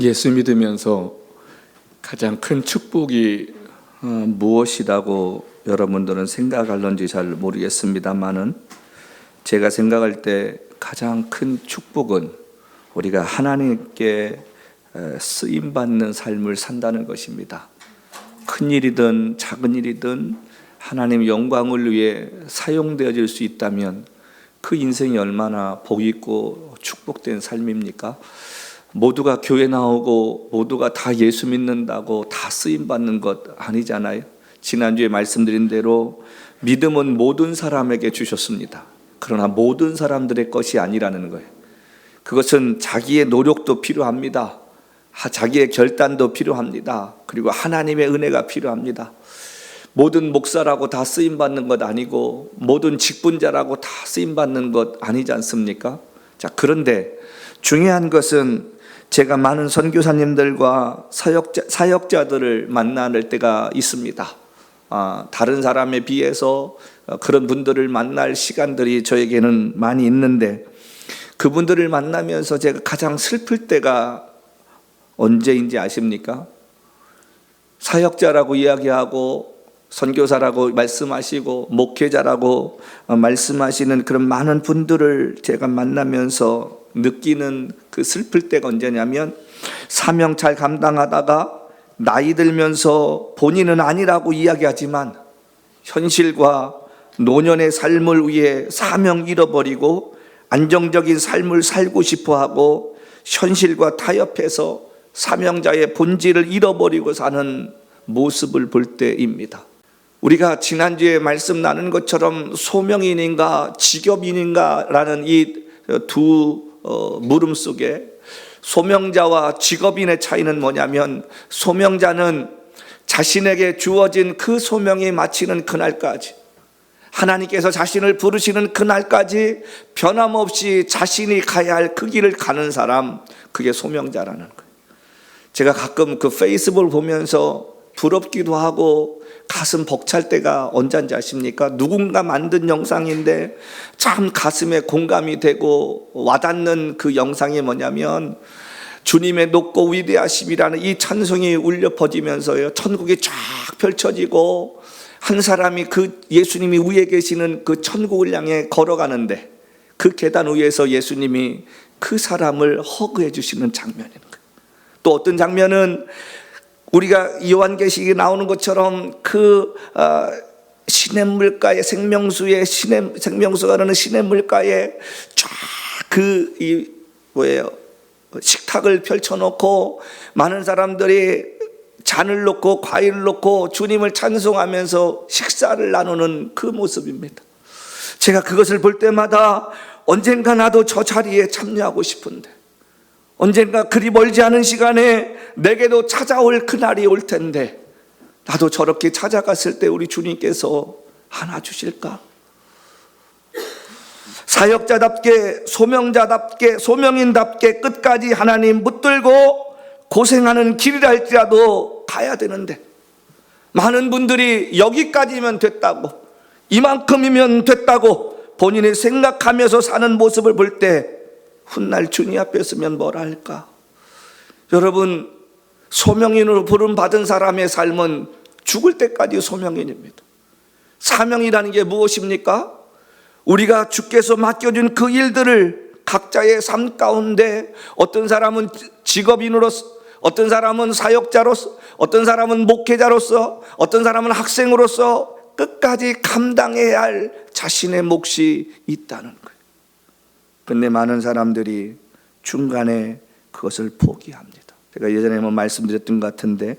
예수 믿으면서 가장 큰 축복이 무엇이라고 여러분들은 생각할런지 잘 모르겠습니다만은 제가 생각할 때 가장 큰 축복은 우리가 하나님께 쓰임받는 삶을 산다는 것입니다. 큰 일이든 작은 일이든 하나님 영광을 위해 사용되어질 수 있다면 그 인생이 얼마나 복 있고 축복된 삶입니까? 모두가 교회 나오고 모두가 다 예수 믿는다고 다 쓰임받는 것 아니잖아요. 지난주에 말씀드린 대로 믿음은 모든 사람에게 주셨습니다. 그러나 모든 사람들의 것이 아니라는 거예요. 그것은 자기의 노력도 필요합니다. 자기의 결단도 필요합니다. 그리고 하나님의 은혜가 필요합니다. 모든 목사라고 다 쓰임받는 것 아니고 모든 직분자라고 다 쓰임받는 것 아니지 않습니까? 자, 그런데 중요한 것은 제가 많은 선교사님들과 사역자들을 만날 때가 있습니다. 다른 사람에 비해서 그런 분들을 만날 시간들이 저에게는 많이 있는데 그분들을 만나면서 제가 가장 슬플 때가 언제인지 아십니까? 사역자라고 이야기하고 선교사라고 말씀하시고 목회자라고 말씀하시는 그런 많은 분들을 제가 만나면서 느끼는 그 슬플 때가 언제냐면 사명 잘 감당하다가 나이 들면서 본인은 아니라고 이야기하지만 현실과 노년의 삶을 위해 사명 잃어버리고 안정적인 삶을 살고 싶어하고 현실과 타협해서 사명자의 본질을 잃어버리고 사는 모습을 볼 때입니다. 우리가 지난주에 말씀 나눈 것처럼 소명인인가 직업인인가 라는 이 두 물음 속에 소명자와 직업인의 차이는 뭐냐면 소명자는 자신에게 주어진 그 소명이 마치는 그날까지 하나님께서 자신을 부르시는 그날까지 변함없이 자신이 가야 할 그 길을 가는 사람, 그게 소명자라는 거예요. 제가 가끔 그 페이스북을 보면서 부럽기도 하고 가슴 벅찰 때가 언제인지 아십니까? 누군가 만든 영상인데 참 가슴에 공감이 되고 와닿는 그 영상이 뭐냐면 주님의 높고 위대하심이라는 이 찬송이 울려 퍼지면서요 천국이 쫙 펼쳐지고 한 사람이 그 예수님이 위에 계시는 그 천국을 향해 걸어가는데 그 계단 위에서 예수님이 그 사람을 허그해 주시는 장면인 거예요. 또 어떤 장면은 우리가 요한계시록에 나오는 것처럼 그 시냇물가에 생명수가 흐르는 시냇물가에 쫙 그 식탁을 펼쳐놓고 많은 사람들이 잔을 놓고 과일을 놓고 주님을 찬송하면서 식사를 나누는 그 모습입니다. 제가 그것을 볼 때마다 언젠가 나도 저 자리에 참여하고 싶은데 언젠가 그리 멀지 않은 시간에 내게도 찾아올 그날이 올 텐데 나도 저렇게 찾아갔을 때 우리 주님께서 안아주실까? 사역자답게 소명자답게 소명인답게 끝까지 하나님 붙들고 고생하는 길이라 할지라도 가야 되는데 많은 분들이 여기까지면 됐다고 이만큼이면 됐다고 본인이 생각하면서 사는 모습을 볼 때 훗날 주님 앞에 서면 뭐라 할까? 여러분, 소명인으로 부름받은 사람의 삶은 죽을 때까지 소명인입니다. 사명이라는 게 무엇입니까? 우리가 주께서 맡겨준 그 일들을 각자의 삶 가운데 어떤 사람은 직업인으로서, 어떤 사람은 사역자로서, 어떤 사람은 목회자로서, 어떤 사람은 학생으로서 끝까지 감당해야 할 자신의 몫이 있다는 거예요. 근데 많은 사람들이 중간에 그것을 포기합니다. 제가 예전에 한번 말씀드렸던 것 같은데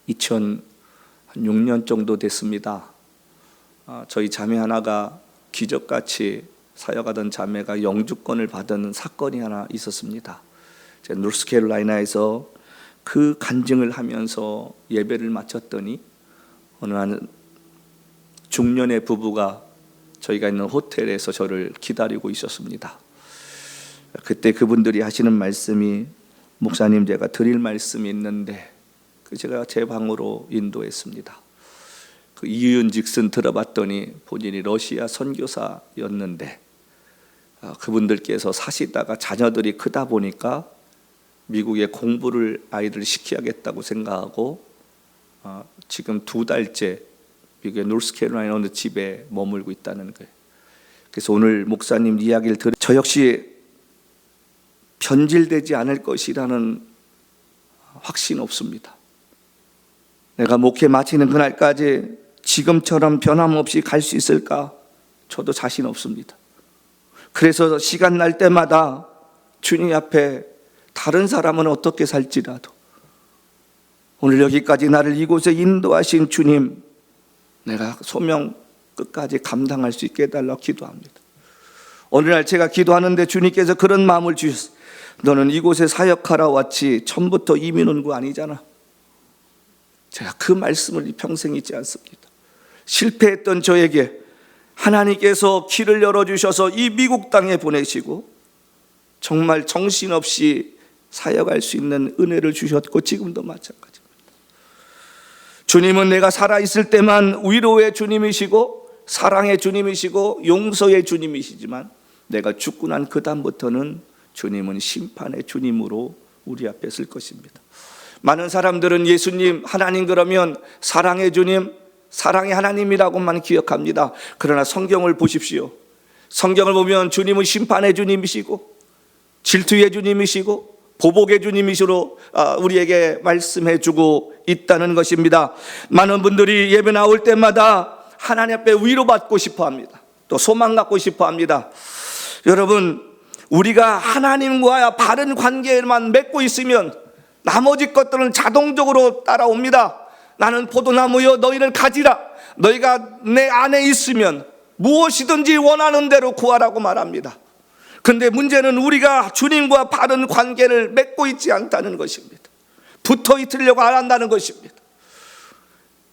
2006년 정도 됐습니다. 저희 자매 하나가 기적같이 사역하던 자매가 영주권을 받은 사건이 하나 있었습니다. 제가 노스캐롤라이나에서 그 간증을 하면서 예배를 마쳤더니 어느 한 중년의 부부가 저희가 있는 호텔에서 저를 기다리고 있었습니다. 그때 그분들이 하시는 말씀이 목사님 제가 드릴 말씀이 있는데 제가 제 방으로 인도했습니다. 그 이유인즉슨 들어봤더니 본인이 러시아 선교사였는데 그분들께서 사시다가 자녀들이 크다 보니까 미국에 공부를 아이들 시켜야겠다고 생각하고 지금 2달째 미국의 노스캐롤라이나 어느 집에 머물고 있다는 거예요. 그래서 오늘 목사님 이야기를 들으 저 역시 변질되지 않을 것이라는 확신 없습니다. 내가 목회 마치는 그날까지 지금처럼 변함없이 갈 수 있을까? 저도 자신 없습니다. 그래서 시간 날 때마다 주님 앞에 다른 사람은 어떻게 살지라도 오늘 여기까지 나를 이곳에 인도하신 주님, 내가 소명 끝까지 감당할 수 있게 해달라 기도합니다. 어느 날 제가 기도하는데 주님께서 그런 마음을 주셨어요. 너는 이곳에 사역하러 왔지 처음부터 이민 온 거 아니잖아. 제가 그 말씀을 평생 잊지 않습니다. 실패했던 저에게 하나님께서 길을 열어주셔서 이 미국 땅에 보내시고 정말 정신없이 사역할 수 있는 은혜를 주셨고 지금도 마찬가지입니다. 주님은 내가 살아있을 때만 위로의 주님이시고 사랑의 주님이시고 용서의 주님이시지만 내가 죽고 난 그 다음부터는 주님은 심판의 주님으로 우리 앞에 설 것입니다. 많은 사람들은 예수님, 하나님 그러면 사랑의 주님, 사랑의 하나님이라고만 기억합니다. 그러나 성경을 보십시오. 성경을 보면 주님은 심판의 주님이시고 질투의 주님이시고 보복의 주님이시로 우리에게 말씀해 주고 있다는 것입니다. 많은 분들이 예배 나올 때마다 하나님 앞에 위로받고 싶어 합니다. 또 소망 갖고 싶어 합니다. 여러분, 우리가 하나님과 바른 관계만 맺고 있으면 나머지 것들은 자동적으로 따라옵니다. 나는 포도나무여 너희를 가지라. 너희가 내 안에 있으면 무엇이든지 원하는 대로 구하라고 말합니다. 그런데 문제는 우리가 주님과 바른 관계를 맺고 있지 않다는 것입니다. 붙어 있으려고 안 한다는 것입니다.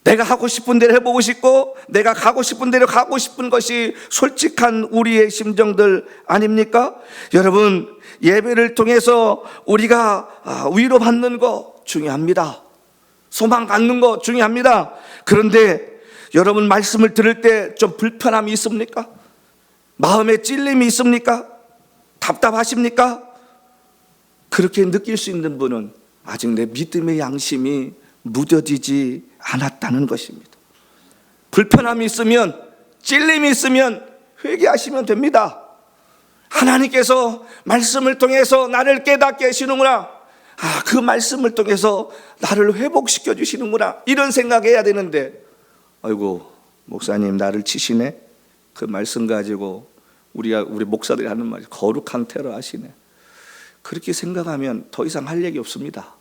내가 하고 싶은 대로 해보고 싶고 내가 가고 싶은 대로 가고 싶은 것이 솔직한 우리의 심정들 아닙니까? 여러분, 예배를 통해서 우리가 위로받는 거 중요합니다. 소망 갖는 거 중요합니다. 그런데 여러분, 말씀을 들을 때 좀 불편함이 있습니까? 마음에 찔림이 있습니까? 답답하십니까? 그렇게 느낄 수 있는 분은 아직 내 믿음의 양심이 무뎌지지 않았다는 것입니다. 불편함이 있으면, 찔림이 있으면 회개하시면 됩니다. 하나님께서 말씀을 통해서 나를 깨닫게 하시는구나. 그 말씀을 통해서 나를 회복시켜 주시는구나. 이런 생각해야 되는데, 아이고, 목사님 나를 치시네. 그 말씀 가지고 우리 목사들이 하는 말이 거룩한 테러 하시네. 그렇게 생각하면 더 이상 할 얘기 없습니다.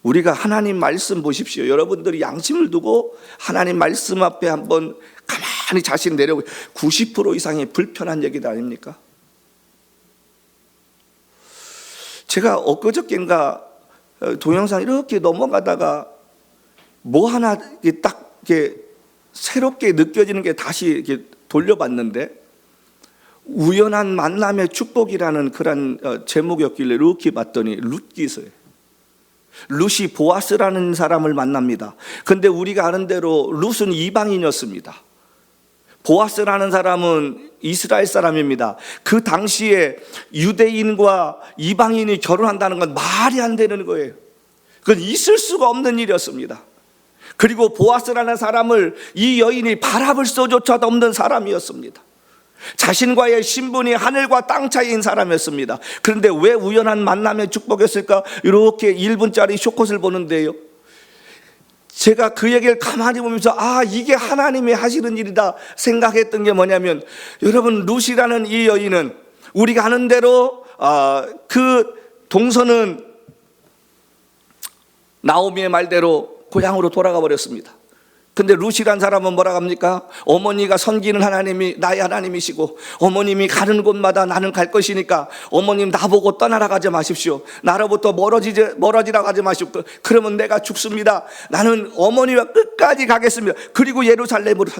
우리가 하나님 말씀 보십시오. 여러분들이 양심을 두고 하나님 말씀 앞에 한번 가만히 자신 내려보고 90% 이상이 불편한 얘기도 아닙니까? 제가 엊그저께인가 동영상 이렇게 넘어가다가 뭐 하나 딱 이렇게 새롭게 느껴지는 게 다시 이렇게 돌려봤는데, 우연한 만남의 축복이라는 그런 제목이었길래 이렇게 봤더니 룻기서예요. 룻이 보아스라는 사람을 만납니다. 그런데 우리가 아는 대로 룻은 이방인이었습니다. 보아스라는 사람은 이스라엘 사람입니다. 그 당시에 유대인과 이방인이 결혼한다는 건 말이 안 되는 거예요. 그건 있을 수가 없는 일이었습니다. 그리고 보아스라는 사람을 이 여인이 바라볼 수조차도 없는 사람이었습니다. 자신과의 신분이 하늘과 땅 차이인 사람이었습니다. 그런데 왜 우연한 만남의 축복이었을까? 이렇게 1분짜리 쇼컷을 보는데요, 제가 그 얘기를 가만히 보면서 이게 하나님이 하시는 일이다 생각했던 게 뭐냐면, 여러분, 룻이라는 이 여인은 우리가 아는 대로 그 동서는 나오미의 말대로 고향으로 돌아가 버렸습니다. 근데 룻이란 사람은 뭐라고 합니까? 어머니가 섬기는 하나님이 나의 하나님이시고 어머님이 가는 곳마다 나는 갈 것이니까 어머님 나보고 떠나라 가지 마십시오. 나로부터 멀어지라고 하지 마십시오. 그러면 내가 죽습니다. 나는 어머니와 끝까지 가겠습니다. 그리고 예루살렘으로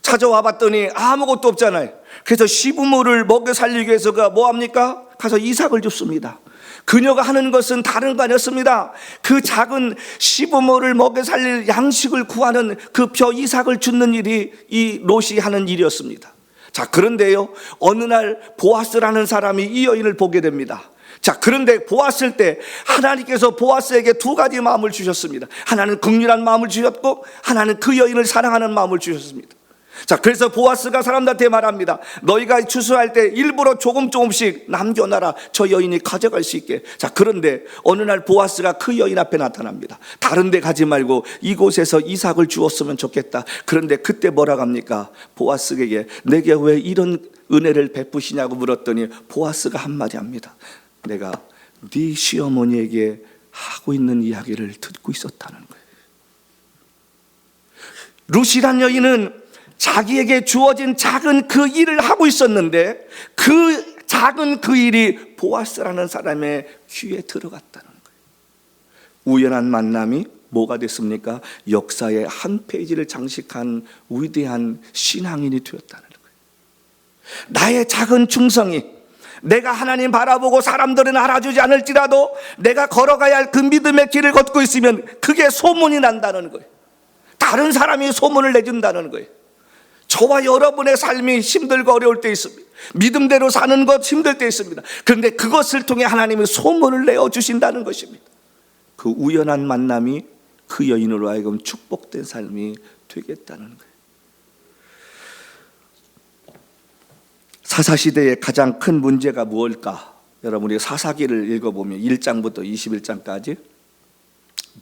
찾아와 봤더니 아무것도 없잖아요. 그래서 시부모를 먹여 살리기 위해서가 뭐합니까? 가서 이삭을 줍습니다. 그녀가 하는 것은 다른 거 아니었습니다. 그 작은 시부모를 먹여 살릴 양식을 구하는 그 벼 이삭을 줍는 일이 이 롯이 하는 일이었습니다. 자, 그런데요, 어느 날 보아스라는 사람이 이 여인을 보게 됩니다. 자, 그런데 보았을 때 하나님께서 보아스에게 두 가지 마음을 주셨습니다. 하나는 긍휼한 마음을 주셨고 하나는 그 여인을 사랑하는 마음을 주셨습니다. 자, 그래서 보아스가 사람들한테 말합니다. 너희가 추수할 때 일부러 조금씩 남겨놔라. 저 여인이 가져갈 수 있게. 자, 그런데 어느 날 보아스가 그 여인 앞에 나타납니다. 다른 데 가지 말고 이곳에서 이삭을 주었으면 좋겠다. 그런데 그때 뭐라고 합니까? 보아스에게 내게 왜 이런 은혜를 베푸시냐고 물었더니 보아스가 한마디 합니다. 내가 네 시어머니에게 하고 있는 이야기를 듣고 있었다는 거예요. 룻이란 여인은 자기에게 주어진 작은 그 일을 하고 있었는데 그 작은 그 일이 보아스라는 사람의 귀에 들어갔다는 거예요. 우연한 만남이 뭐가 됐습니까? 역사의 한 페이지를 장식한 위대한 신앙인이 되었다는 거예요. 나의 작은 충성이 내가 하나님 바라보고 사람들은 알아주지 않을지라도 내가 걸어가야 할 그 믿음의 길을 걷고 있으면 그게 소문이 난다는 거예요. 다른 사람이 소문을 내준다는 거예요. 저와 여러분의 삶이 힘들고 어려울 때 있습니다. 믿음대로 사는 것 힘들 때 있습니다. 그런데 그것을 통해 하나님은 소문을 내어주신다는 것입니다. 그 우연한 만남이 그 여인으로 하여금 축복된 삶이 되겠다는 거예요. 사사시대의 가장 큰 문제가 무엇일까? 여러분이 사사기를 읽어보면 1장부터 21장까지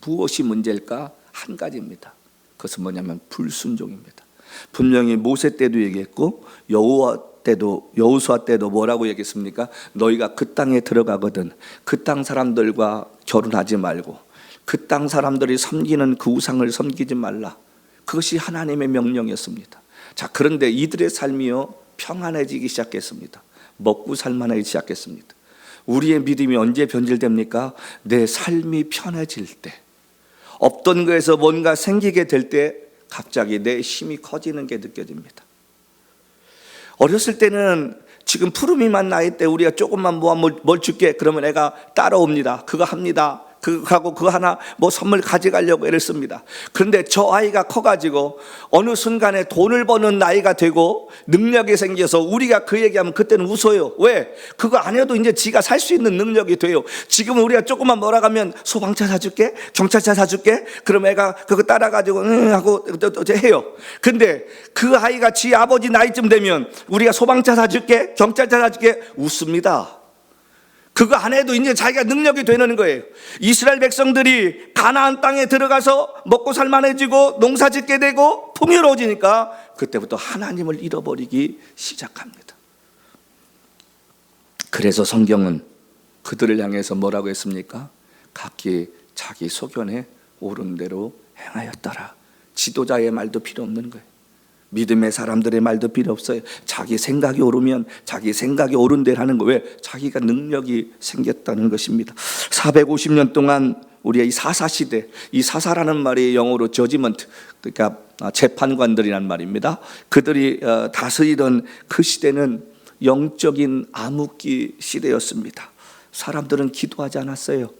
무엇이 문제일까? 한 가지입니다. 그것은 뭐냐면 불순종입니다. 분명히 모세 때도 얘기했고 여호수아 때도 뭐라고 얘기했습니까? 너희가 그 땅에 들어가거든 그 땅 사람들과 결혼하지 말고 그 땅 사람들이 섬기는 그 우상을 섬기지 말라. 그것이 하나님의 명령이었습니다. 자, 그런데 이들의 삶이요 평안해지기 시작했습니다. 먹고 살만하기 시작했습니다. 우리의 믿음이 언제 변질됩니까? 내 삶이 편해질 때, 없던 거에서 뭔가 생기게 될 때 갑자기 내 힘이 커지는 게 느껴집니다. 어렸을 때는 지금 푸르미만 나이 때 우리가 조금만 뭘 줄게 그러면 애가 따라옵니다. 그거 합니다. 그거 하나 선물 가져가려고 애를 씁니다. 그런데 저 아이가 커가지고 어느 순간에 돈을 버는 나이가 되고 능력이 생겨서 우리가 그 얘기하면 그때는 웃어요. 왜? 그거 안 해도 이제 지가 살 수 있는 능력이 돼요. 지금은 우리가 조금만 몰아가면 소방차 사줄게, 경찰차 사줄게. 그럼 애가 그거 따라가지고 하고 해요. 근데 그 아이가 지 아버지 나이쯤 되면 우리가 소방차 사줄게, 경찰차 사줄게 웃습니다. 그거 안 해도 이제 자기가 능력이 되는 거예요. 이스라엘 백성들이 가나안 땅에 들어가서 먹고 살만해지고 농사 짓게 되고 풍요로워지니까 그때부터 하나님을 잃어버리기 시작합니다. 그래서 성경은 그들을 향해서 뭐라고 했습니까? 각기 자기 소견에 옳은 대로 행하였더라. 지도자의 말도 필요 없는 거예요. 믿음의 사람들의 말도 필요 없어요. 자기 생각이 오르면 자기 생각이 옳은 대로 하는 거예요. 왜? 자기가 능력이 생겼다는 것입니다. 450년 동안 우리의 이 사사시대, 이 사사라는 말이 영어로 저지먼트, 그러니까 재판관들이란 말입니다. 그들이 다스리던 그 시대는 영적인 암흑기 시대였습니다. 사람들은 기도하지 않았어요.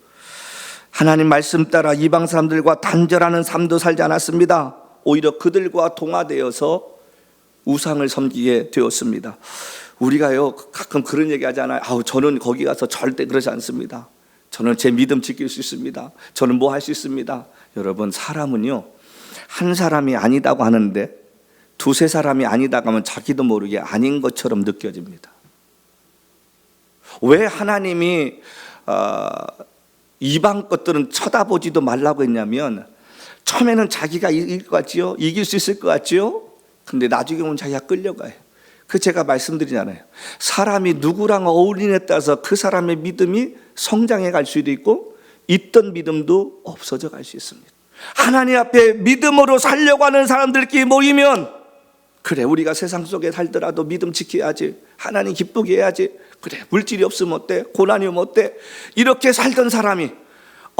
하나님 말씀 따라 이방 사람들과 단절하는 삶도 살지 않았습니다. 오히려 그들과 동화되어서 우상을 섬기게 되었습니다. 우리가요 가끔 그런 얘기 하잖아요. 저는 거기 가서 절대 그러지 않습니다. 저는 제 믿음 지킬 수 있습니다. 저는 뭐 할 수 있습니다. 여러분, 사람은요 한 사람이 아니다고 하는데 두세 사람이 아니다고 하면 자기도 모르게 아닌 것처럼 느껴집니다. 왜 하나님이 이방 것들은 쳐다보지도 말라고 했냐면 처음에는 자기가 이길 것 같지요? 이길 수 있을 것 같지요? 근데 나중에 오면 자기가 끌려가요. 그 제가 말씀드리잖아요. 사람이 누구랑 어울리느냐에 따라서 그 사람의 믿음이 성장해 갈 수도 있고 있던 믿음도 없어져 갈 수 있습니다. 하나님 앞에 믿음으로 살려고 하는 사람들끼리 모이면 그래, 우리가 세상 속에 살더라도 믿음 지켜야지, 하나님 기쁘게 해야지, 그래, 물질이 없으면 어때, 고난이 오면 어때, 이렇게 살던 사람이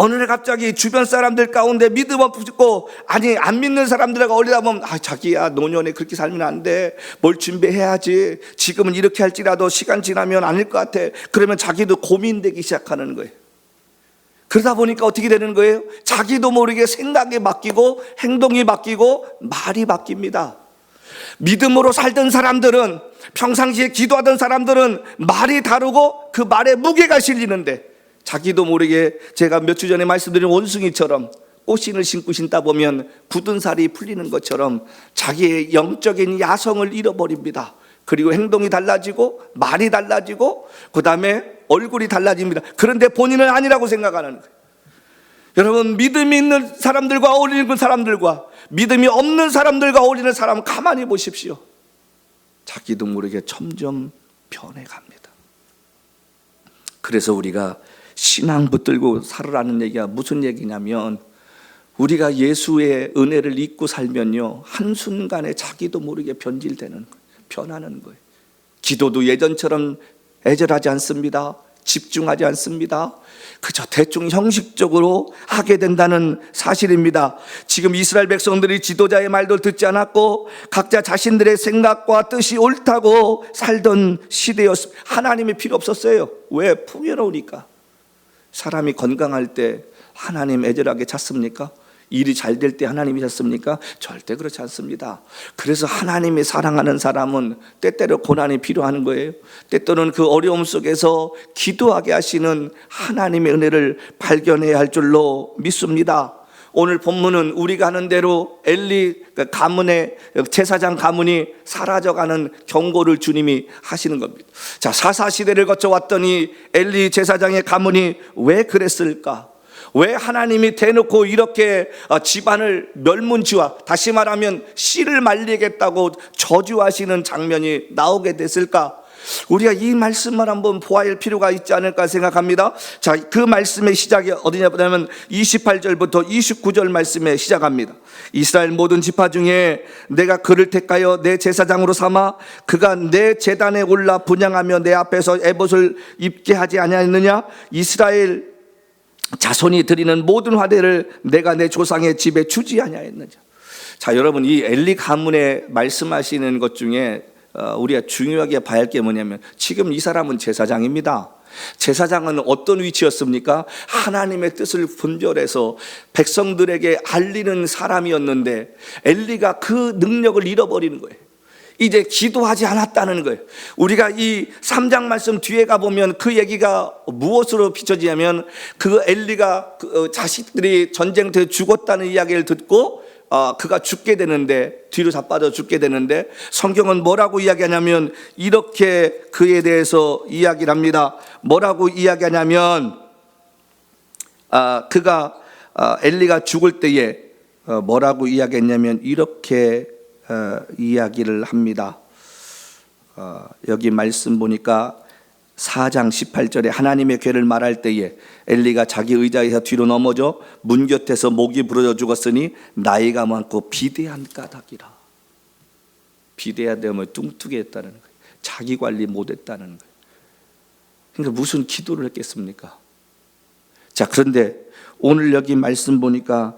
어느 날 갑자기 주변 사람들 가운데 믿음 없고 안 믿는 사람들하고 어울리다 보면 자기야 노년에 그렇게 살면 안 돼, 뭘 준비해야지, 지금은 이렇게 할지라도 시간 지나면 아닐 것 같아. 그러면 자기도 고민되기 시작하는 거예요. 그러다 보니까 어떻게 되는 거예요? 자기도 모르게 생각이 바뀌고 행동이 바뀌고 말이 바뀝니다. 믿음으로 살던 사람들은, 평상시에 기도하던 사람들은 말이 다르고 그 말에 무게가 실리는데, 자기도 모르게 제가 몇 주 전에 말씀드린 원숭이처럼 꽃신을 신고 신다 보면 굳은 살이 풀리는 것처럼 자기의 영적인 야성을 잃어버립니다. 그리고 행동이 달라지고 말이 달라지고 그 다음에 얼굴이 달라집니다. 그런데 본인은 아니라고 생각하는 거예요. 여러분, 믿음이 있는 사람들과 어울리는 사람들과 믿음이 없는 사람들과 어울리는 사람은 가만히 보십시오. 자기도 모르게 점점 변해갑니다. 그래서 우리가 신앙 붙들고 살으라는 얘기가 무슨 얘기냐면, 우리가 예수의 은혜를 잊고 살면요, 한순간에 자기도 모르게 변질되는 거예요. 변하는 거예요. 기도도 예전처럼 애절하지 않습니다. 집중하지 않습니다. 그저 대충 형식적으로 하게 된다는 사실입니다. 지금 이스라엘 백성들이 지도자의 말도 듣지 않았고 각자 자신들의 생각과 뜻이 옳다고 살던 시대였습니다. 하나님이 필요 없었어요. 왜? 풍요로우니까. 사람이 건강할 때 하나님 애절하게 찾습니까? 일이 잘 될 때 하나님이 찾습니까? 절대 그렇지 않습니다. 그래서 하나님이 사랑하는 사람은 때때로 고난이 필요한 거예요. 때때로는 그 어려움 속에서 기도하게 하시는 하나님의 은혜를 발견해야 할 줄로 믿습니다. 오늘 본문은 우리가 하는 대로 엘리 가문의 제사장 가문이 사라져가는 경고를 주님이 하시는 겁니다. 자, 사사시대를 거쳐왔더니 엘리 제사장의 가문이 왜 그랬을까? 왜 하나님이 대놓고 이렇게 집안을 멸문지화, 다시 말하면 씨를 말리겠다고 저주하시는 장면이 나오게 됐을까? 우리가 이 말씀만 한번 보아야 할 필요가 있지 않을까 생각합니다. 자, 그 말씀의 시작이 어디냐면 28절부터 29절 말씀에 시작합니다. 이스라엘 모든 지파 중에 내가 그를 택하여 내 제사장으로 삼아 그가 내 제단에 올라 분향하며 내 앞에서 에봇을 입게 하지 아니하였느냐? 이스라엘 자손이 드리는 모든 화대를 내가 내 조상의 집에 주지 아니하였느냐? 자, 여러분, 이 엘리 가문에 말씀하시는 것 중에 우리가 중요하게 봐야 할 게 뭐냐면, 지금 이 사람은 제사장입니다. 제사장은 어떤 위치였습니까? 하나님의 뜻을 분별해서 백성들에게 알리는 사람이었는데 엘리가 그 능력을 잃어버리는 거예요. 이제 기도하지 않았다는 거예요. 우리가 이 3장 말씀 뒤에 가보면 그 얘기가 무엇으로 비춰지냐면, 그 엘리가 자식들이 전쟁터에 죽었다는 이야기를 듣고 그가 죽게 되는데, 뒤로 자빠져 죽게 되는데, 성경은 뭐라고 이야기하냐면 이렇게 그에 대해서 이야기를 합니다. 뭐라고 이야기하냐면 엘리가 죽을 때에 뭐라고 이야기했냐면 이렇게 이야기를 합니다. 여기 말씀 보니까 4장 18절에 하나님의 괴를 말할 때에 엘리가 자기 의자에서 뒤로 넘어져 문 곁에서 목이 부러져 죽었으니 나이가 많고 비대한 까닭이라. 비대하다면 뚱뚱했다는 거예요. 자기 관리 못했다는 거예요. 그러니까 무슨 기도를 했겠습니까? 자, 그런데 오늘 여기 말씀 보니까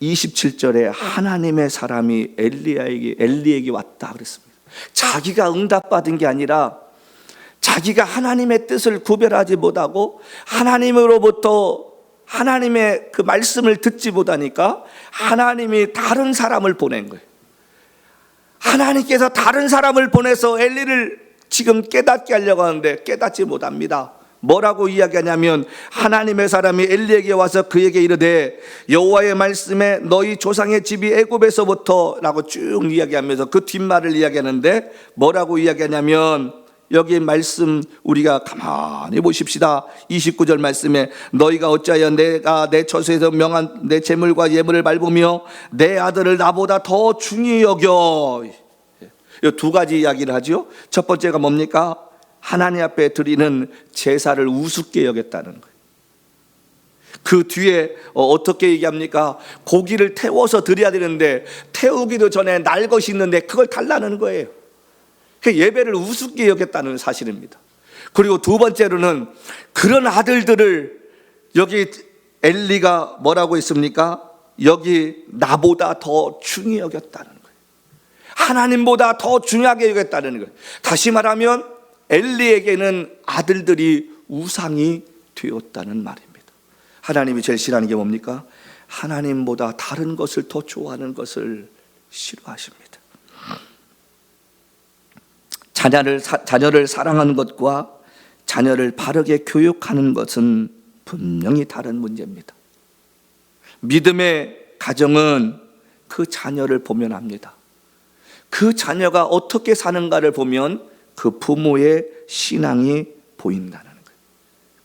27절에 하나님의 사람이 엘리에게 왔다 그랬습니다. 자기가 응답받은 게 아니라 자기가 하나님의 뜻을 구별하지 못하고 하나님으로부터 하나님의 그 말씀을 듣지 못하니까 하나님이 다른 사람을 보낸 거예요. 하나님께서 다른 사람을 보내서 엘리를 지금 깨닫게 하려고 하는데 깨닫지 못합니다. 뭐라고 이야기하냐면, 하나님의 사람이 엘리에게 와서 그에게 이르되 여호와의 말씀에 너희 조상의 집이 애굽에서부터 라고 쭉 이야기하면서 그 뒷말을 이야기하는데, 뭐라고 이야기하냐면 여기 말씀 우리가 가만히 보십시다. 29절 말씀에 너희가 어찌하여 내가 내 처소에서 명한 내 재물과 예물을 밟으며 내 아들을 나보다 더 중히 여겨. 이 두 가지 이야기를 하죠. 첫 번째가 뭡니까? 하나님 앞에 드리는 제사를 우습게 여겼다는 거예요. 그 뒤에 어떻게 얘기합니까? 고기를 태워서 드려야 되는데 태우기도 전에 날 것이 있는데 그걸 달라는 거예요. 예배를 우습게 여겼다는 사실입니다. 그리고 두 번째로는 그런 아들들을 여기 엘리가 뭐라고 했습니까? 여기 나보다 더 중히 여겼다는 거예요. 하나님보다 더 중요하게 여겼다는 거예요. 다시 말하면 엘리에게는 아들들이 우상이 되었다는 말입니다. 하나님이 제일 싫어하는 게 뭡니까? 하나님보다 다른 것을 더 좋아하는 것을 싫어하십니다. 자녀를 사랑하는 것과 자녀를 바르게 교육하는 것은 분명히 다른 문제입니다. 믿음의 가정은 그 자녀를 보면 압니다. 그 자녀가 어떻게 사는가를 보면 그 부모의 신앙이 보인다는 거예요.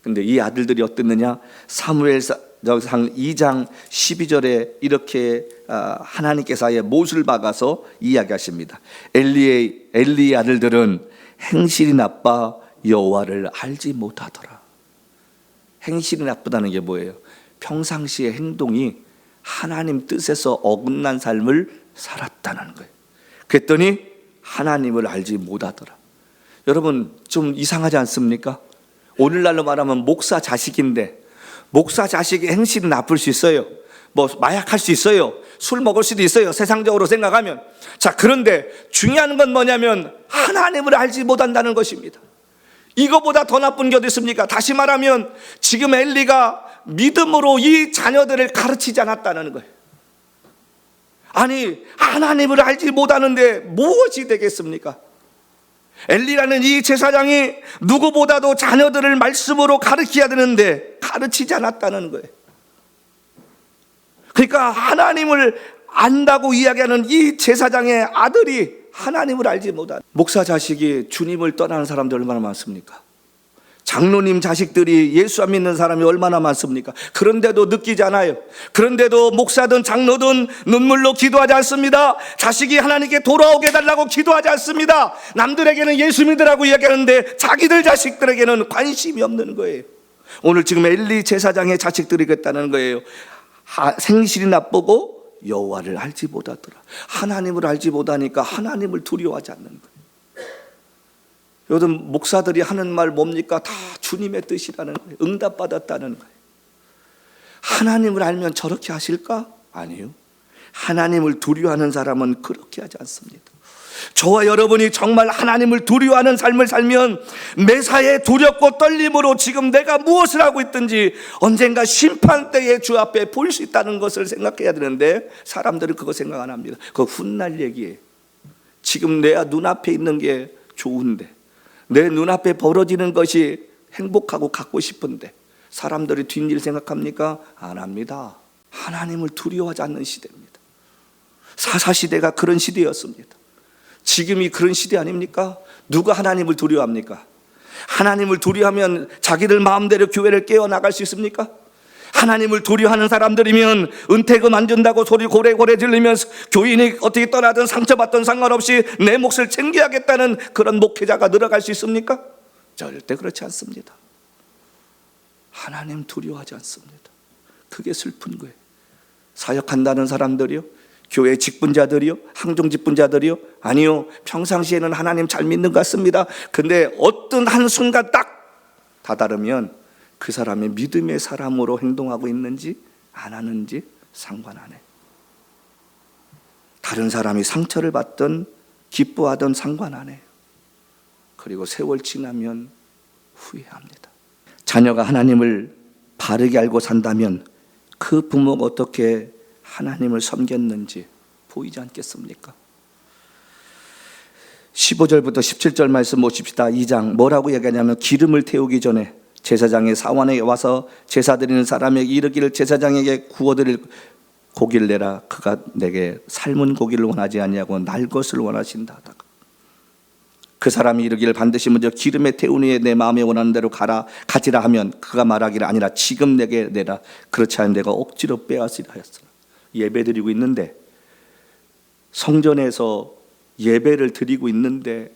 그런데 이 아들들이 어땠느냐? 사무엘상 2장 12절에 이렇게 하나님께서 아예 못을 박아서 이야기하십니다. 엘리의 아들들은 행실이 나빠 여호와를 알지 못하더라. 행실이 나쁘다는 게 뭐예요? 평상시의 행동이 하나님 뜻에서 어긋난 삶을 살았다는 거예요. 그랬더니 하나님을 알지 못하더라. 여러분 좀 이상하지 않습니까? 오늘날로 말하면 목사 자식인데 목사 자식의 행실이 나쁠 수 있어요. 뭐 마약할 수 있어요. 술 먹을 수도 있어요. 세상적으로 생각하면. 자, 그런데 중요한 건 뭐냐면 하나님을 알지 못한다는 것입니다. 이거보다 더 나쁜 게 어디 있습니까? 다시 말하면 지금 엘리가 믿음으로 이 자녀들을 가르치지 않았다는 거예요. 아니, 하나님을 알지 못하는데 무엇이 되겠습니까? 엘리라는 이 제사장이 누구보다도 자녀들을 말씀으로 가르쳐야 되는데 가르치지 않았다는 거예요. 그러니까 하나님을 안다고 이야기하는 이 제사장의 아들이 하나님을 알지 못한 목사 자식이 주님을 떠나는 사람들 얼마나 많습니까? 장로님 자식들이 예수 안 믿는 사람이 얼마나 많습니까? 그런데도 느끼지 않아요. 그런데도 목사든 장로든 눈물로 기도하지 않습니다. 자식이 하나님께 돌아오게 해달라고 기도하지 않습니다. 남들에게는 예수 믿으라고 이야기하는데 자기들 자식들에게는 관심이 없는 거예요. 오늘 지금 엘리 제사장의 자식들이 그랬다는 거예요. 생실이 나쁘고 여호와를 알지 못하더라. 하나님을 알지 못하니까 하나님을 두려워하지 않는 거예요. 요즘 목사들이 하는 말 뭡니까? 다 주님의 뜻이라는 거예요. 응답받았다는 거예요. 하나님을 알면 저렇게 하실까? 아니요. 하나님을 두려워하는 사람은 그렇게 하지 않습니다. 저와 여러분이 정말 하나님을 두려워하는 삶을 살면 매사에 두렵고 떨림으로 지금 내가 무엇을 하고 있든지 언젠가 심판대에 주 앞에 볼 수 있다는 것을 생각해야 되는데 사람들은 그거 생각 안 합니다. 그거 훗날 얘기예요. 지금 내 눈앞에 있는 게 좋은데, 내 눈앞에 벌어지는 것이 행복하고 갖고 싶은데 사람들이 뒷일 생각합니까? 안 합니다. 하나님을 두려워하지 않는 시대입니다. 사사시대가 그런 시대였습니다. 지금이 그런 시대 아닙니까? 누가 하나님을 두려워합니까? 하나님을 두려워하면 자기들 마음대로 교회를 깨어나갈 수 있습니까? 하나님을 두려워하는 사람들이면 은퇴금 안 준다고 소리 고래고래 들리면서 교인이 어떻게 떠나든 상처받든 상관없이 내 몫을 챙겨야겠다는 그런 목회자가 늘어갈 수 있습니까? 절대 그렇지 않습니다. 하나님 두려워하지 않습니다. 그게 슬픈 거예요. 사역한다는 사람들이요, 교회 직분자들이요, 항종 직분자들이요, 아니요, 평상시에는 하나님 잘 믿는 것 같습니다. 근데 어떤 한순간 딱 다다르면 그 사람이 믿음의 사람으로 행동하고 있는지 안 하는지 상관 안 해. 다른 사람이 상처를 받든 기뻐하든 상관 안 해요. 그리고 세월 지나면 후회합니다. 자녀가 하나님을 바르게 알고 산다면 그 부모가 어떻게 하나님을 섬겼는지 보이지 않겠습니까? 15절부터 17절 말씀 보십시다. 2장 뭐라고 얘기하냐면 기름을 태우기 전에 제사장의 사원에 와서 제사 드리는 사람에게 이르기를 제사장에게 구워드릴 고기를 내라. 그가 내게 삶은 고기를 원하지 아니하고 날 것을 원하신다 하다가 그 사람이 이르기를 반드시 먼저 기름에 태운 후에 내 마음에 원하는 대로 가지라 하면 그가 말하기를 아니라 지금 내게 내라. 그렇지 않으면 내가 억지로 빼앗으리라 하였으나. 예배 드리고 있는데, 성전에서 예배를 드리고 있는데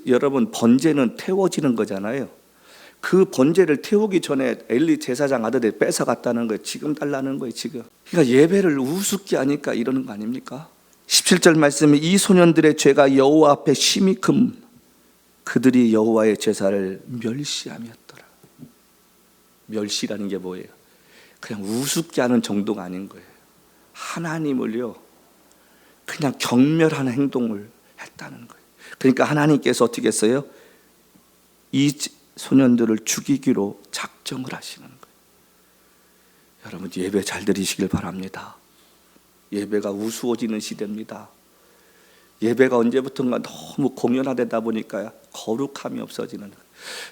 여러분 번제는 태워지는 거잖아요. 그 번제를 태우기 전에 엘리 제사장 아들이 뺏어갔다는 거예요. 지금 달라는 거예요. 지금. 그러니까 예배를 우습게 하니까 이러는 거 아닙니까? 17절 말씀이 이 소년들의 죄가 여호와 앞에 심히 금 그들이 여호와의 제사를 멸시함이었더라. 멸시라는 게 뭐예요? 그냥 우습게 하는 정도가 아닌 거예요. 하나님을요 그냥 경멸하는 행동을 했다는 거예요. 그러니까 하나님께서 어떻게 했어요? 이 소년들을 죽이기로 작정을 하시는 거예요. 여러분 예배 잘 드리시길 바랍니다. 예배가 우스워지는 시대입니다. 예배가 언제부턴가 너무 공연화되다 보니까 거룩함이 없어지는 거예요.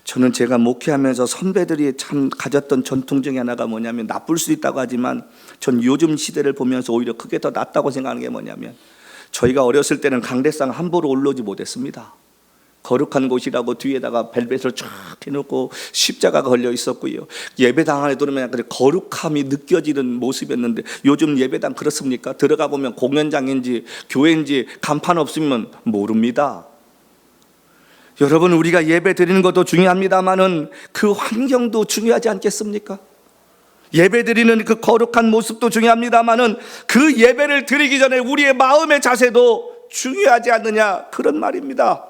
저는 제가 목회하면서 선배들이 참 가졌던 전통 중에 하나가 뭐냐면, 나쁠 수 있다고 하지만 전 요즘 시대를 보면서 오히려 그게 더 낫다고 생각하는 게 뭐냐면, 저희가 어렸을 때는 강대상 함부로 올라오지 못했습니다. 거룩한 곳이라고 뒤에다가 벨벳을 쫙 해놓고 십자가가 걸려 있었고요. 예배당 안에 들어오면 거룩함이 느껴지는 모습이었는데, 요즘 예배당 그렇습니까? 들어가 보면 공연장인지 교회인지 간판 없으면 모릅니다. 여러분, 우리가 예배 드리는 것도 중요합니다만은 그 환경도 중요하지 않겠습니까? 예배 드리는 그 거룩한 모습도 중요합니다만은 그 예배를 드리기 전에 우리의 마음의 자세도 중요하지 않느냐, 그런 말입니다.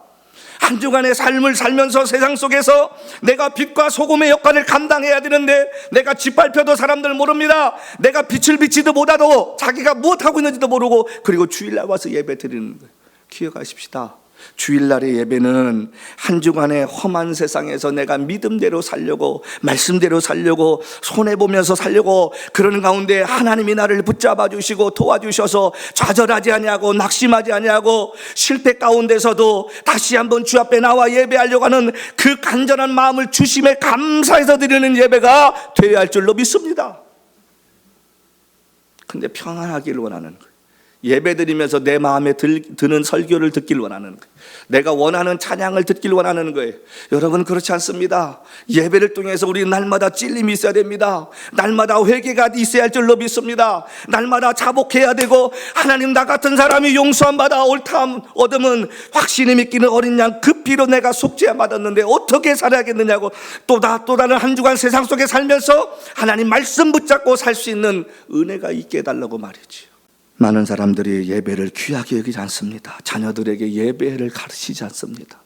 한 주간의 삶을 살면서 세상 속에서 내가 빛과 소금의 역할을 감당해야 되는데, 내가 짓밟혀도 사람들 모릅니다. 내가 빛을 비치도 못하도 자기가 무엇하고 있는지도 모르고, 그리고 주일날 와서 예배 드리는 거예요. 기억하십시다. 주일날의 예배는 한 주간의 험한 세상에서 내가 믿음대로 살려고, 말씀대로 살려고, 손해보면서 살려고 그러는 가운데 하나님이 나를 붙잡아 주시고 도와주셔서 좌절하지 아니하고 낙심하지 아니하고 실패 가운데서도 다시 한번 주 앞에 나와 예배하려고 하는 그 간절한 마음을 주심에 감사해서 드리는 예배가 되어야 할 줄로 믿습니다. 근데 평안하기를 원하는 거예요. 예배 드리면서 내 마음에 드는 설교를 듣길 원하는 거예요. 내가 원하는 찬양을 듣길 원하는 거예요. 여러분, 그렇지 않습니다. 예배를 통해서 우리 날마다 찔림이 있어야 됩니다. 날마다 회개가 있어야 할 줄로 믿습니다. 날마다 자복해야 되고, 하나님, 나 같은 사람이 용서함 받아 옳다함 얻으면 확신이 믿기는 어린 양 그 피로 내가 속죄함 받았는데 어떻게 살아야겠느냐고, 또 다른 한 주간 세상 속에 살면서 하나님 말씀 붙잡고 살 수 있는 은혜가 있게 해달라고 말이지요. 많은 사람들이 예배를 귀하게 여기지 않습니다. 자녀들에게 예배를 가르치지 않습니다.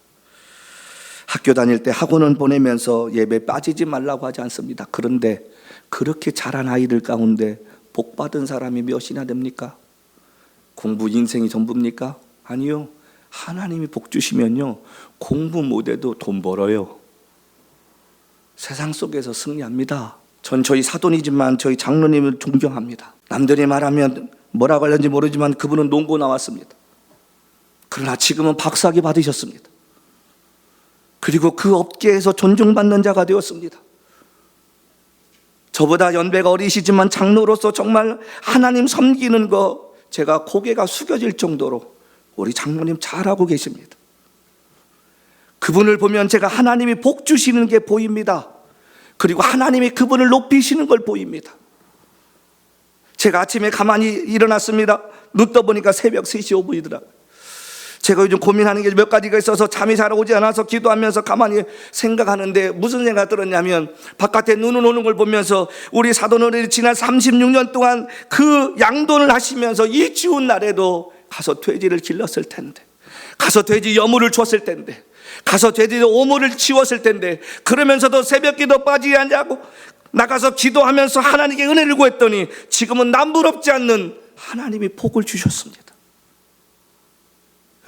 학교 다닐 때 학원은 보내면서 예배 빠지지 말라고 하지 않습니다. 그런데 그렇게 자란 아이들 가운데 복 받은 사람이 몇이나 됩니까? 공부 인생이 전부입니까? 아니요. 하나님이 복 주시면요, 공부 못해도 돈 벌어요. 세상 속에서 승리합니다. 전 저희 사돈이지만 저희 장로님을 존경합니다. 남들이 말하면 뭐라고 하는지 모르지만 그분은 농고 나왔습니다. 그러나 지금은 박사학위 받으셨습니다. 그리고 그 업계에서 존중받는 자가 되었습니다. 저보다 연배가 어리시지만 장로로서 정말 하나님 섬기는 거 제가 고개가 숙여질 정도로 우리 장로님 잘하고 계십니다. 그분을 보면 제가 하나님이 복 주시는 게 보입니다. 그리고 하나님이 그분을 높이시는 걸 보입니다. 제가 아침에 가만히 일어났습니다. 눈 떠보니까 새벽 3시 5분이더라고요. 제가 요즘 고민하는 게 몇 가지가 있어서 잠이 잘 오지 않아서 기도하면서 가만히 생각하는데, 무슨 생각 들었냐면, 바깥에 눈은 오는 걸 보면서 우리 사돈어른이 지난 36년 동안 그 양돈을 하시면서 이 추운 날에도 가서 돼지를 길렀을 텐데, 가서 돼지 여물을 줬을 텐데, 가서 돼지 오물을 치웠을 텐데, 그러면서도 새벽 기도 빠지지 않냐고 나가서 기도하면서 하나님께 은혜를 구했더니 지금은 남부럽지 않는 하나님이 복을 주셨습니다.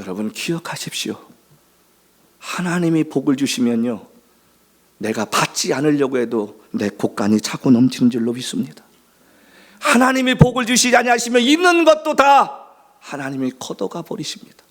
여러분, 기억하십시오. 하나님이 복을 주시면요, 내가 받지 않으려고 해도 내 곳간이 차고 넘치는 줄로 믿습니다. 하나님이 복을 주시지 아니하시면 있는 것도 다 하나님이 걷어가 버리십니다.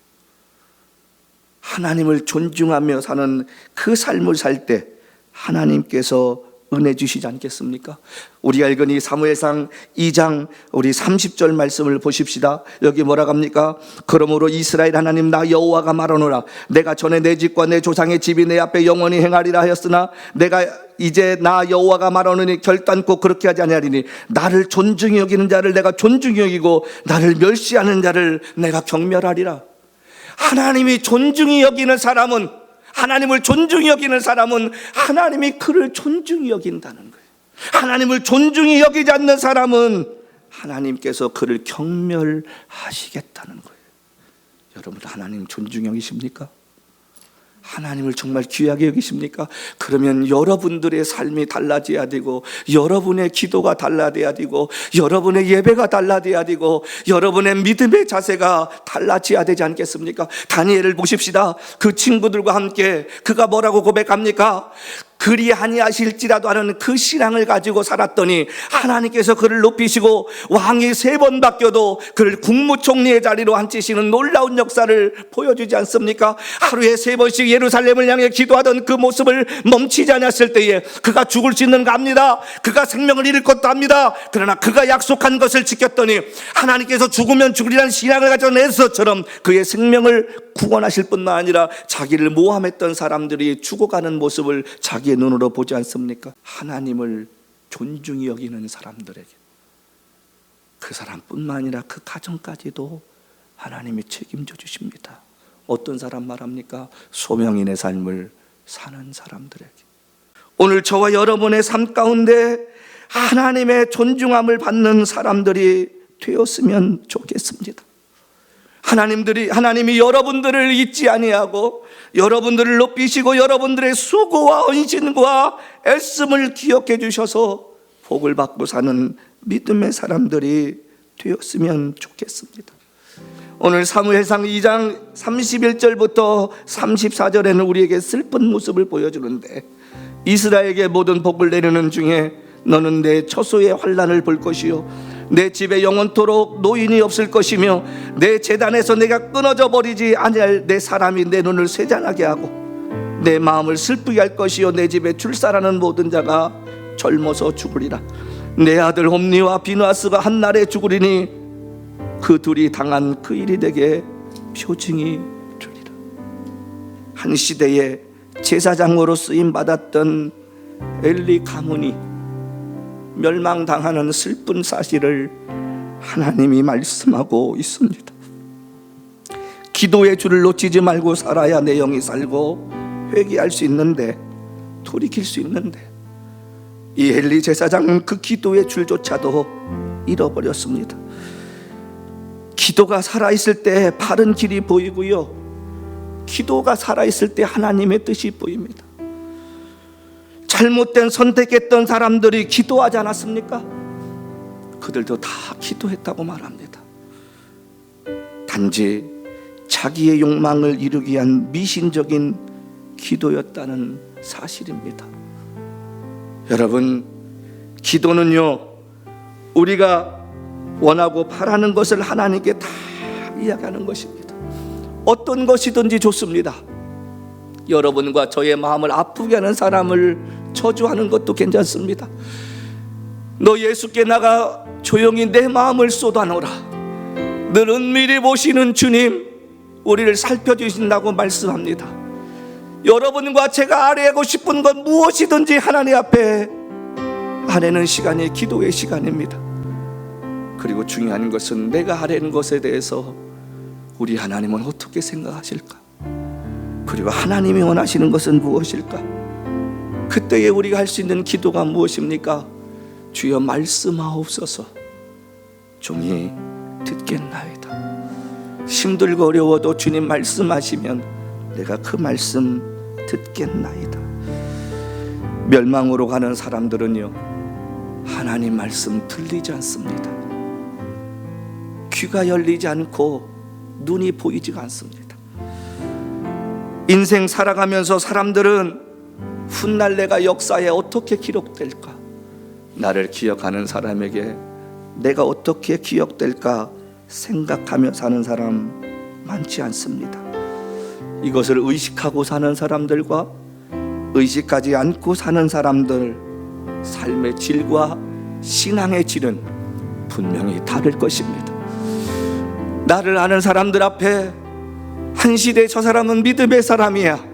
하나님을 존중하며 사는 그 삶을 살 때 하나님께서 은혜 주시지 않겠습니까? 우리가 읽은 이 사무엘상 2장 우리 30절 말씀을 보십시다. 여기 뭐라고 합니까? 그러므로 이스라엘 하나님 나 여호와가 말하노라, 내가 전에 내 집과 내 조상의 집이 내 앞에 영원히 행하리라 하였으나 내가 이제 나 여호와가 말하노니 결단코 그렇게 하지 아니하리니, 나를 존중히 여기는 자를 내가 존중히 여기고 나를 멸시하는 자를 내가 경멸하리라. 하나님이 존중히 여기는 사람은, 하나님을 존중히 여기는 사람은 하나님이 그를 존중히 여긴다는 거예요. 하나님을 존중히 여기지 않는 사람은 하나님께서 그를 경멸하시겠다는 거예요. 여러분, 하나님 존중히 여기십니까? 하나님을 정말 귀하게 여기십니까? 그러면 여러분들의 삶이 달라져야 되고, 여러분의 기도가 달라져야 되고, 여러분의 예배가 달라져야 되고, 여러분의 믿음의 자세가 달라져야 되지 않겠습니까? 다니엘을 보십시다. 그 친구들과 함께 그가 뭐라고 고백합니까? 그리 아니하실지라도 하는 그 신앙을 가지고 살았더니 하나님께서 그를 높이시고 왕이 3번 바뀌어도 그를 국무총리의 자리로 앉히시는 놀라운 역사를 보여주지 않습니까? 하루에 3번씩 예루살렘을 향해 기도하던 그 모습을 멈추지 않았을 때에 그가 죽을 수 있는 거 압니다. 그가 생명을 잃을 것도 압니다. 그러나 그가 약속한 것을 지켰더니 하나님께서 죽으면 죽으리라는 신앙을 가진 에스더처럼 그의 생명을 구원하실 뿐만 아니라 자기를 모함했던 사람들이 죽어가는 모습을 자기의 눈으로 보지 않습니까? 하나님을 존중히 여기는 사람들에게, 그 사람뿐만 아니라 그 가정까지도 하나님이 책임져 주십니다. 어떤 사람 말합니까? 소명인의 삶을 사는 사람들에게. 오늘 저와 여러분의 삶 가운데 하나님의 존중함을 받는 사람들이 되었으면 좋겠습니다. 하나님이 여러분들을 잊지 아니하고 여러분들을 높이시고 여러분들의 수고와 헌신과 애씀을 기억해 주셔서 복을 받고 사는 믿음의 사람들이 되었으면 좋겠습니다. 오늘 사무엘상 2장 31절부터 34절에는 우리에게 슬픈 모습을 보여주는데, 이스라엘에게 모든 복을 내리는 중에 너는 내 처소의 환난을 볼 것이요 내 집에 영원토록 노인이 없을 것이며 내 제단에서 내가 끊어져 버리지 아니할 내 사람이 내 눈을 쇠잔하게 하고 내 마음을 슬프게 할 것이요 내 집에 출산하는 모든 자가 젊어서 죽으리라. 내 아들 홈니와 비누아스가 한 날에 죽으리니 그 둘이 당한 그 일이 되게 표징이 되리라. 한 시대에 제사장으로 쓰임 받았던 엘리 가문이 멸망당하는 슬픈 사실을 하나님이 말씀하고 있습니다. 기도의 줄을 놓치지 말고 살아야 내 영이 살고 회개할 수 있는데, 돌이킬 수 있는데, 이 엘리 제사장은 그 기도의 줄조차도 잃어버렸습니다. 기도가 살아있을 때 바른 길이 보이고요, 기도가 살아있을 때 하나님의 뜻이 보입니다. 잘못된 선택했던 사람들이 기도하지 않았습니까? 그들도 다 기도했다고 말합니다. 단지 자기의 욕망을 이루기 위한 미신적인 기도였다는 사실입니다. 여러분, 기도는요, 우리가 원하고 바라는 것을 하나님께 다 이야기하는 것입니다. 어떤 것이든지 좋습니다. 여러분과 저의 마음을 아프게 하는 사람을 저주하는 것도 괜찮습니다. 너 예수께 나가 조용히 내 마음을 쏟아놓으라. 늘 은밀히 보시는 주님 우리를 살펴주신다고 말씀합니다. 여러분과 제가 아뢰고 싶은 것 무엇이든지 하나님 앞에 아뢰는 시간이 기도의 시간입니다. 그리고 중요한 것은 내가 아뢰는 것에 대해서 우리 하나님은 어떻게 생각하실까? 그리고 하나님이 원하시는 것은 무엇일까? 그때에 우리가 할 수 있는 기도가 무엇입니까? 주여 말씀하옵소서. 종이 듣겠나이다. 힘들고 어려워도 주님 말씀하시면 내가 그 말씀 듣겠나이다. 멸망으로 가는 사람들은요, 하나님 말씀 들리지 않습니다. 귀가 열리지 않고 눈이 보이지가 않습니다. 인생 살아가면서 사람들은 훗날 내가 역사에 어떻게 기록될까? 나를 기억하는 사람에게 내가 어떻게 기억될까 생각하며 사는 사람 많지 않습니다. 이것을 의식하고 사는 사람들과 의식하지 않고 사는 사람들, 삶의 질과 신앙의 질은 분명히 다를 것입니다. 나를 아는 사람들 앞에 한 시대 저 사람은 믿음의 사람이야,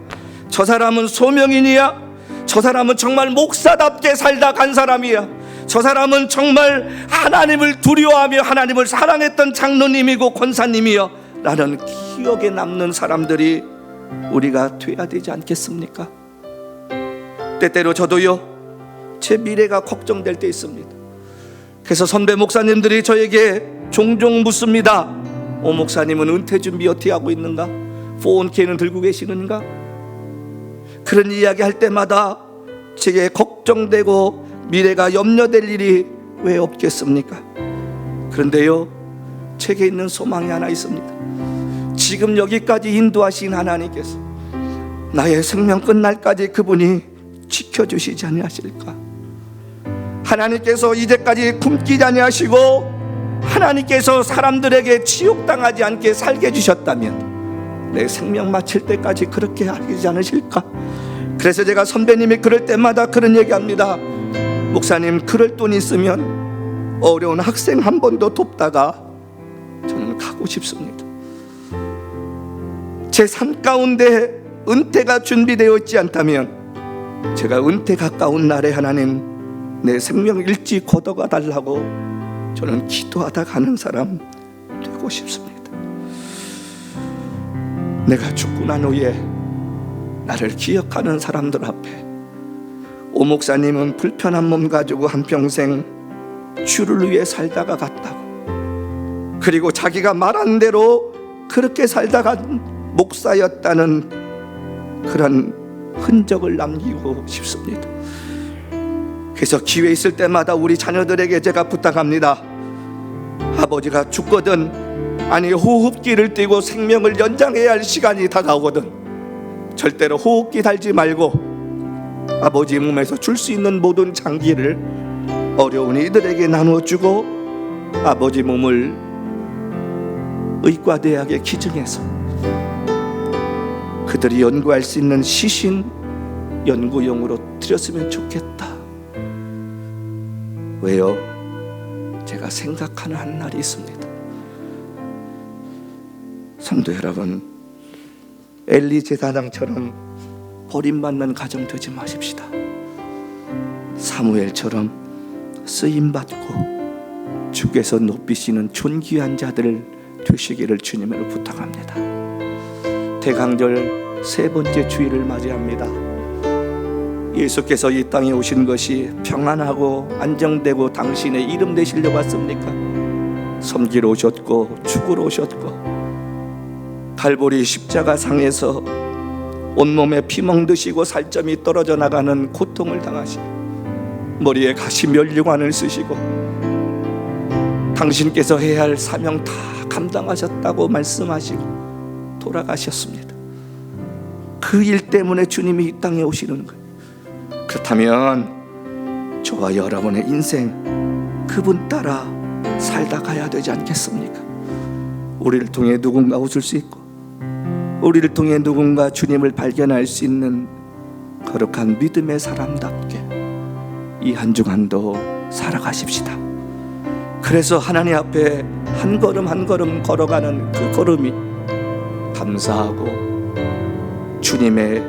저 사람은 소명인이야, 저 사람은 정말 목사답게 살다 간 사람이야, 저 사람은 정말 하나님을 두려워하며 하나님을 사랑했던 장로님이고 권사님이야 라는 기억에 남는 사람들이 우리가 돼야 되지 않겠습니까? 때때로 저도요, 제 미래가 걱정될 때 있습니다. 그래서 선배 목사님들이 저에게 종종 묻습니다. 오 목사님은 은퇴 준비 어떻게 하고 있는가? 401k는 들고 계시는가? 그런 이야기 할 때마다 제게 걱정되고 미래가 염려될 일이 왜 없겠습니까? 그런데요, 제게 있는 소망이 하나 있습니다. 지금 여기까지 인도하신 하나님께서 나의 생명 끝날까지 그분이 지켜주시지 아니하실까? 하나님께서 이제까지 굶기지 아니하시고 하나님께서 사람들에게 치욕당하지 않게 살게 해주셨다면 내 생명 마칠 때까지 그렇게 하지 않으실까? 그래서 제가 선배님이 그럴 때마다 그런 얘기합니다. 목사님, 그럴 돈 있으면 어려운 학생 한 번 더 돕다가 저는 가고 싶습니다. 제 삶 가운데 은퇴가 준비되어 있지 않다면 제가 은퇴 가까운 날에 하나님 내 생명 일찍 걷어가 달라고 저는 기도하다 가는 사람 되고 싶습니다. 내가 죽고 난 후에 나를 기억하는 사람들 앞에 오 목사님은 불편한 몸 가지고 한평생 주를 위해 살다가 갔다고, 그리고 자기가 말한 대로 그렇게 살다가 목사였다는 그런 흔적을 남기고 싶습니다. 그래서 기회 있을 때마다 우리 자녀들에게 제가 부탁합니다. 아버지가 죽거든, 아니 호흡기를 띄고 생명을 연장해야 할 시간이 다가오거든 절대로 호흡기 달지 말고 아버지 몸에서 줄 수 있는 모든 장기를 어려운 이들에게 나눠주고 아버지 몸을 의과대학에 기증해서 그들이 연구할 수 있는 시신 연구용으로 드렸으면 좋겠다. 왜요? 제가 생각하는 한 날이 있습니다. 성도 여러분, 엘리 제사장처럼 버림받는 가정 되지 마십시다. 사무엘처럼 쓰임받고 주께서 높이시는 존귀한 자들 되시기를 주님으로 부탁합니다. 대강절 세 번째 주일을 맞이합니다. 예수께서 이 땅에 오신 것이 평안하고 안정되고 당신의 이름 되시려고 왔습니까? 섬기러 오셨고 죽으러 오셨고 갈보리 십자가 상에서 온몸에 피멍 드시고 살점이 떨어져 나가는 고통을 당하시고 머리에 가시 면류관을 쓰시고 당신께서 해야 할 사명 다 감당하셨다고 말씀하시고 돌아가셨습니다. 그 일 때문에 주님이 이 땅에 오시는 거예요. 그렇다면 저와 여러분의 인생 그분 따라 살다 가야 되지 않겠습니까? 우리를 통해 누군가 웃을 수 있고 우리를 통해 누군가 주님을 발견할 수 있는 거룩한 믿음의 사람답게 이 한 주간도 살아가십시다. 그래서 하나님 앞에 한 걸음 한 걸음 걸어가는 그 걸음이 감사하고 주님의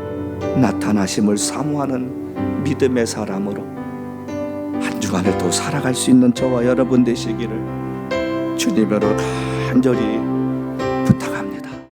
나타나심을 사모하는 믿음의 사람으로 한 주간을 또 살아갈 수 있는 저와 여러분 되시기를 주님으로 간절히